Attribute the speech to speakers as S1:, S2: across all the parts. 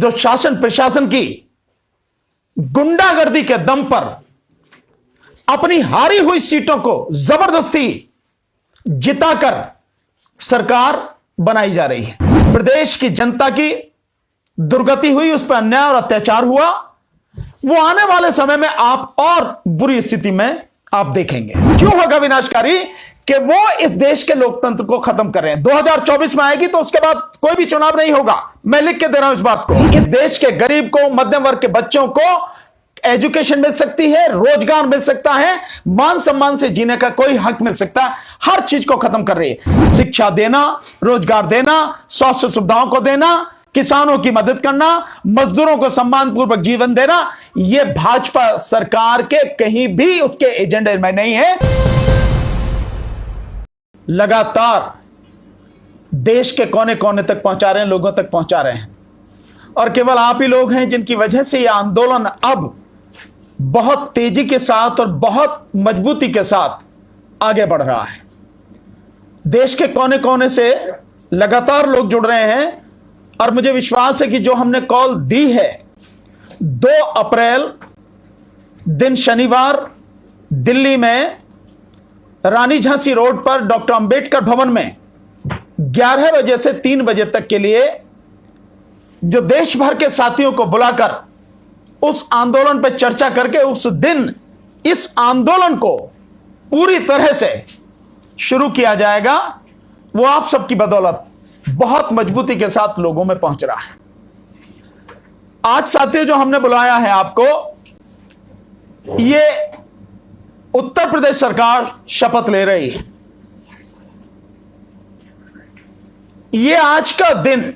S1: जो शासन प्रशासन की गुंडागर्दी के दम पर अपनी हारी हुई सीटों को जबरदस्ती जिताकर सरकार बनाई जा रही है। प्रदेश की जनता की दुर्गति हुई, उस पर अन्याय और अत्याचार हुआ, वो आने वाले समय में आप और बुरी स्थिति में आप देखेंगे। क्यों होगा विनाशकारी? कि वो इस देश के लोकतंत्र को खत्म कर रहे हैं। 2024 में आएगी तो उसके बाद कोई भी चुनाव नहीं होगा। मैं लिख के दे रहा हूं इस बात को। इस देश के गरीब को, मध्यम वर्ग के बच्चों को एजुकेशन मिल सकती है, रोजगार मिल सकता है, मान सम्मान से जीने का कोई हक मिल सकता है। हर चीज को खत्म कर रही है। शिक्षा देना, रोजगार देना, स्वास्थ्य सुविधाओं को देना, किसानों की मदद करना, मजदूरों को सम्मानपूर्वक जीवन देना, यह भाजपा सरकार के कहीं भी उसके एजेंडे में नहीं है। लगातार देश के कोने कोने तक पहुंचा रहे हैं, लोगों तक पहुंचा रहे हैं, और केवल आप ही लोग हैं जिनकी वजह से यह आंदोलन अब बहुत तेजी के साथ और बहुत मजबूती के साथ आगे बढ़ रहा है। देश के कोने कोने से लगातार लोग जुड़ रहे हैं, और मुझे विश्वास है कि जो हमने कॉल दी है 2 अप्रैल दिन शनिवार दिल्ली में रानी झांसी रोड पर डॉक्टर अंबेडकर भवन में 11 बजे से 3 बजे तक के लिए जो देश भर के साथियों को बुलाकर उस आंदोलन पर चर्चा करके उस दिन इस आंदोलन को पूरी तरह से शुरू किया जाएगा, वो आप सबकी बदौलत बहुत मजबूती के साथ लोगों में पहुंच रहा है। आज साथियों जो हमने बुलाया है आपको, ये उत्तर प्रदेश सरकार शपथ ले रही है। ये आज का दिन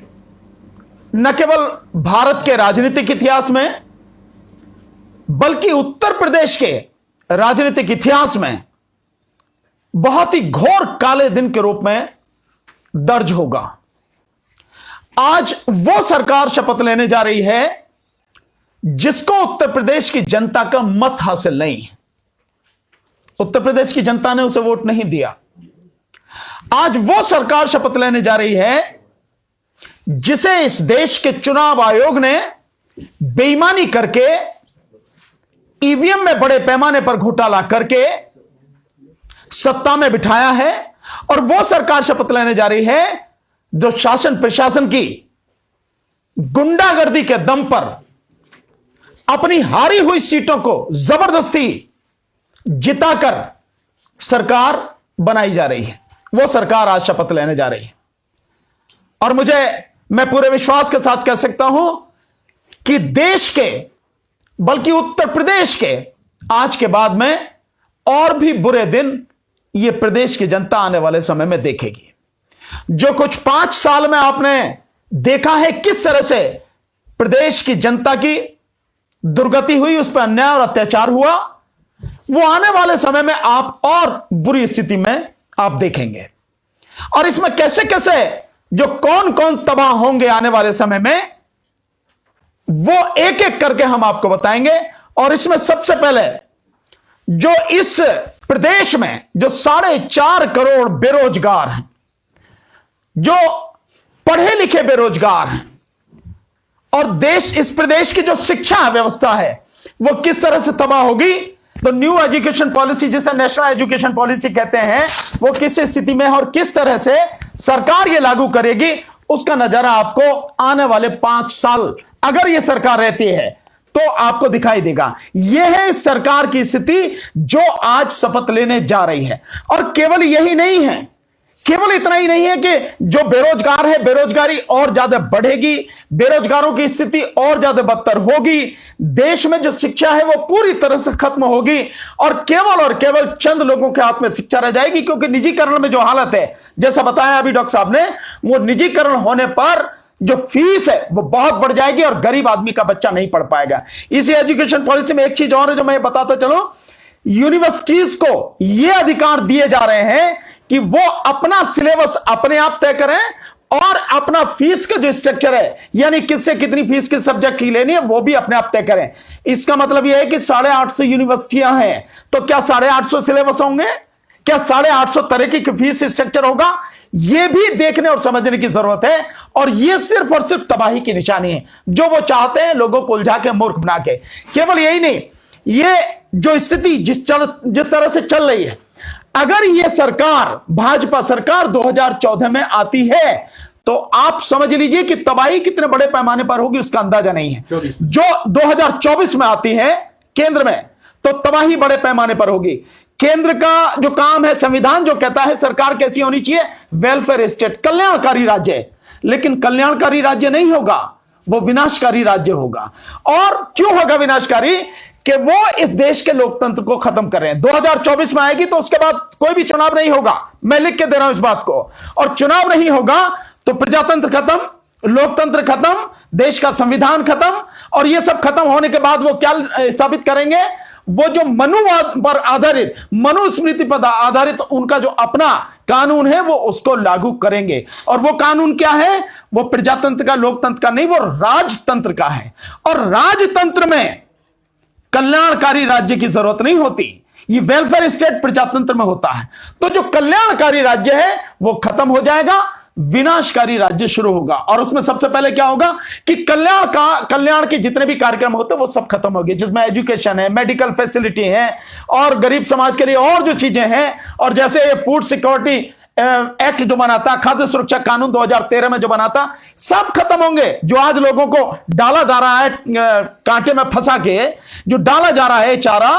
S1: न केवल भारत के राजनीतिक इतिहास में बल्कि उत्तर प्रदेश के राजनीतिक इतिहास में बहुत ही घोर काले दिन के रूप में दर्ज होगा। आज वो सरकार शपथ लेने जा रही है जिसको उत्तर प्रदेश की जनता का मत हासिल नहीं है। उत्तर प्रदेश की जनता ने उसे वोट नहीं दिया। आज वो सरकार शपथ लेने जा रही है जिसे इस देश के चुनाव आयोग ने बेईमानी करके ईवीएम में बड़े पैमाने पर घोटाला करके सत्ता में बिठाया है, और वो सरकार शपथ लेने जा रही है जो शासन प्रशासन की गुंडागर्दी के दम पर अपनी हारी हुई सीटों को जबरदस्ती जिताकर सरकार बनाई जा रही है। वो सरकार आज शपथ लेने जा रही है, और मैं पूरे विश्वास के साथ कह सकता हूं कि देश के बल्कि उत्तर प्रदेश के आज के बाद में और भी बुरे दिन ये प्रदेश की जनता आने वाले समय में देखेगी। जो कुछ 5 साल में आपने देखा है किस तरह से प्रदेश की जनता की दुर्गति हुई, उस पर अन्याय और अत्याचार हुआ, वो आने वाले समय में आप और बुरी स्थिति में आप देखेंगे। और इसमें कैसे कैसे जो कौन कौन तबाह होंगे आने वाले समय में, वो एक एक करके हम आपको बताएंगे। और इसमें सबसे पहले जो इस प्रदेश में जो 4.5 करोड़ बेरोजगार हैं, जो पढ़े लिखे बेरोजगार हैं, और इस प्रदेश की जो शिक्षा व्यवस्था है वो किस तरह से तबाह होगी, तो न्यू एजुकेशन पॉलिसी जिसे नेशनल एजुकेशन पॉलिसी कहते हैं, वो किस स्थिति में है और किस तरह से सरकार ये लागू करेगी, उसका नजारा आपको आने वाले 5 साल अगर ये सरकार रहती है तो आपको दिखाई देगा। यह है इस सरकार की स्थिति जो आज शपथ लेने जा रही है। और केवल यही नहीं है, केवल इतना ही नहीं है कि जो बेरोजगार है, बेरोजगारी और ज्यादा बढ़ेगी, बेरोजगारों की स्थिति और ज्यादा बदतर होगी, देश में जो शिक्षा है वो पूरी तरह से खत्म होगी, और केवल चंद लोगों के हाथ में शिक्षा रह जाएगी। क्योंकि निजीकरण में जो हालत है, जैसा बताया अभी डॉक्टर साहब ने, वो निजीकरण होने पर जो फीस है वो बहुत बढ़ जाएगी और गरीब आदमी का बच्चा नहीं पढ़ पाएगा। इसी एजुकेशन पॉलिसी में एक चीज और है जो मैं बताता चलूं, यूनिवर्सिटीज को ये अधिकार दिए जा रहे हैं कि वो अपना सिलेबस अपने आप तय करें और अपना फीस का जो स्ट्रक्चर है, यानी किससे कितनी फीस किस सब्जेक्ट की लेनी है, वो भी अपने आप तय करें। इसका मतलब यह है कि 850 यूनिवर्सिटियां हैं, तो क्या 850 सिलेबस होंगे? क्या 850 तरह की फीस स्ट्रक्चर होगा? यह भी देखने और समझने की जरूरत है। और ये सिर्फ और सिर्फ तबाही की निशानी है जो वो चाहते हैं, लोगों को उलझा के मूर्ख बना के। केवल यही नहीं, ये जो स्थिति जिस तरह से चल रही है, अगर ये सरकार, भाजपा सरकार 2014 में आती है तो आप समझ लीजिए कि तबाही कितने बड़े पैमाने पर होगी उसका अंदाजा नहीं है। जो 2024 में आती है केंद्र में तो तबाही बड़े पैमाने पर होगी। केंद्र का जो काम है, संविधान जो कहता है सरकार कैसी होनी चाहिए, वेलफेयर स्टेट, कल्याणकारी राज्य, लेकिन कल्याणकारी राज्य नहीं होगा, वो विनाशकारी राज्य होगा। और क्यों होगा विनाशकारी? कि वो इस देश के लोकतंत्र को खत्म कर रहे हैं। 2024 में आएगी तो उसके बाद कोई भी चुनाव नहीं होगा, मैं लिख के दे रहा हूं इस बात को। और चुनाव नहीं होगा तो प्रजातंत्र खत्म, लोकतंत्र खत्म, देश का संविधान खत्म। और ये सब खत्म होने के बाद वो क्या स्थापित करेंगे? वो जो मनुवाद पर आधारित, मनुस्मृति पर आधारित उनका जो अपना कानून है वो उसको लागू करेंगे। और वो कानून क्या है? वो प्रजातंत्र का, लोकतंत्र का नहीं, वो राजतंत्र का है। और राजतंत्र में कल्याणकारी राज्य की जरूरत नहीं होती, ये वेलफेयर स्टेट प्रजातंत्र में होता है। तो जो कल्याणकारी राज्य है वो खत्म हो जाएगा, विनाशकारी राज्य शुरू होगा। और उसमें सबसे पहले क्या होगा कि कल्याण के जितने भी कार्यक्रम होते हैं वो सब खत्म हो गए, जिसमें एजुकेशन है, मेडिकल फैसिलिटी है और गरीब समाज के लिए और जो चीजें हैं। और जैसे ये फूड सिक्योरिटी एक्ट जो बना था, खाद्य सुरक्षा कानून 2013 में जो बना था, सब खत्म होंगे। जो आज लोगों को डाला जा रहा है कांटे में फंसा के, जो डाला जा रहा है चारा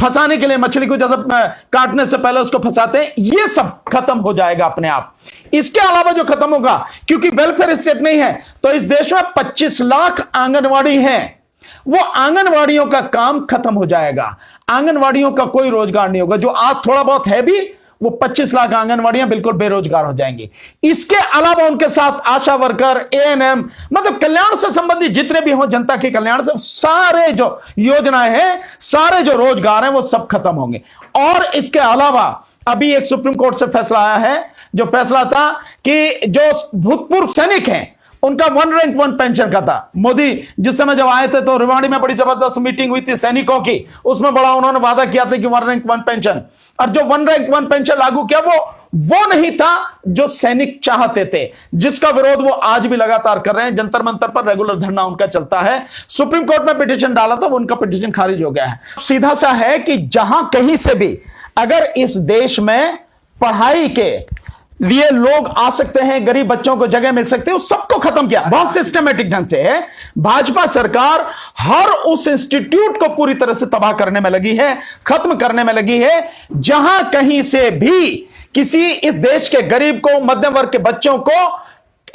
S1: फंसाने के लिए, मछली को जब काटने से पहले उसको फंसाते हैं, ये सब खत्म हो जाएगा अपने आप। इसके अलावा जो खत्म होगा, क्योंकि वेलफेयर स्टेट नहीं है तो इस देश में 25 लाख आंगनवाड़ी हैं, वो आंगनवाड़ियों का काम खत्म हो जाएगा। आंगनवाड़ियों का कोई रोजगार नहीं होगा। जो आज थोड़ा बहुत है भी, वो 25 लाख आंगनवाड़ियां बिल्कुल बेरोजगार हो जाएंगी। इसके अलावा उनके साथ आशा वर्कर, एएनएम, मतलब कल्याण से संबंधित जितने भी हों, जनता के कल्याण से सारे जो योजनाएं हैं, सारे जो रोजगार हैं, वो सब खत्म होंगे। और इसके अलावा अभी एक सुप्रीम कोर्ट से फैसला आया है, जो फैसला था कि जो भूतपूर्व सैनिक हैं उनका 1 रैंक 1 पेंशन का था। मोदी जिस समय जब आए थे तो रेवाड़ी में बड़ी जबरदस्त मीटिंग हुई थी सैनिकों की, उसमें बड़ा उन्होंने वादा किया था कि 1 रैंक 1 पेंशन। और जो 1 रैंक 1 पेंशन लागू किया वो नहीं था जो सैनिक चाहते थे, जिसका विरोध वो आज भी लगातार कर रहे हैं। जंतर मंतर पर रेगुलर धरना उनका चलता है। सुप्रीम कोर्ट में पिटीशन डाला था, वो उनका पिटीशन खारिज हो गया है। सीधा सा है कि जहां कहीं से भी अगर इस देश में पढ़ाई के लिए लोग आ सकते हैं, गरीब बच्चों को जगह मिल सकती है, उस सबको खत्म किया बहुत सिस्टमेटिक ढंग से है। भाजपा सरकार हर उस इंस्टीट्यूट को पूरी तरह से तबाह करने में लगी है, खत्म करने में लगी है, जहां कहीं से भी किसी इस देश के गरीब को, मध्यम वर्ग के बच्चों को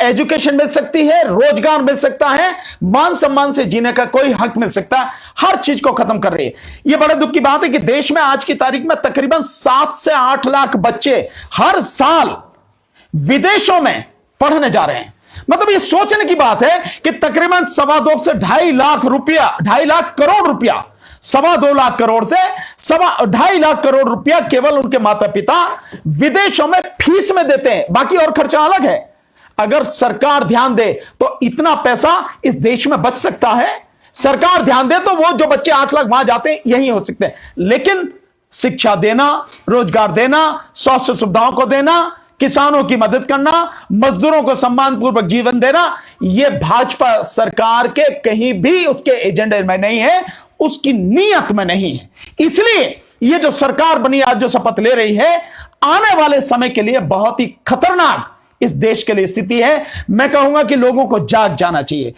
S1: एजुकेशन मिल सकती है, रोजगार मिल सकता है, मान सम्मान से जीने का कोई हक मिल सकता है, हर चीज को खत्म कर रही है। यह बड़े दुख की बात है कि देश में आज की तारीख में तकरीबन 7 से 8 लाख बच्चे हर साल विदेशों में पढ़ने जा रहे हैं। मतलब ये सोचने की बात है कि तकरीबन 2.25 से 2.5 लाख रुपया, 2.5 लाख करोड़ रुपया, 2.25 लाख करोड़ से 2.5 लाख करोड़ रुपया केवल उनके माता पिता विदेशों में फीस में देते हैं। बाकी और खर्चा अलग है। अगर सरकार ध्यान दे तो इतना पैसा इस देश में बच सकता है। सरकार ध्यान दे तो वो जो बच्चे 8 लाख वहां जाते हैं यही हो सकते हैं। लेकिन शिक्षा देना, रोजगार देना, स्वास्थ्य सुविधाओं को देना, किसानों की मदद करना, मजदूरों को सम्मानपूर्वक जीवन देना, यह भाजपा सरकार के कहीं भी उसके एजेंडे में नहीं है, उसकी नीयत में नहीं है। इसलिए यह जो सरकार बनी आज जो शपथ ले रही है, आने वाले समय के लिए बहुत ही खतरनाक इस देश के लिए स्थिति है। मैं कहूंगा कि लोगों को जाग जाना चाहिए।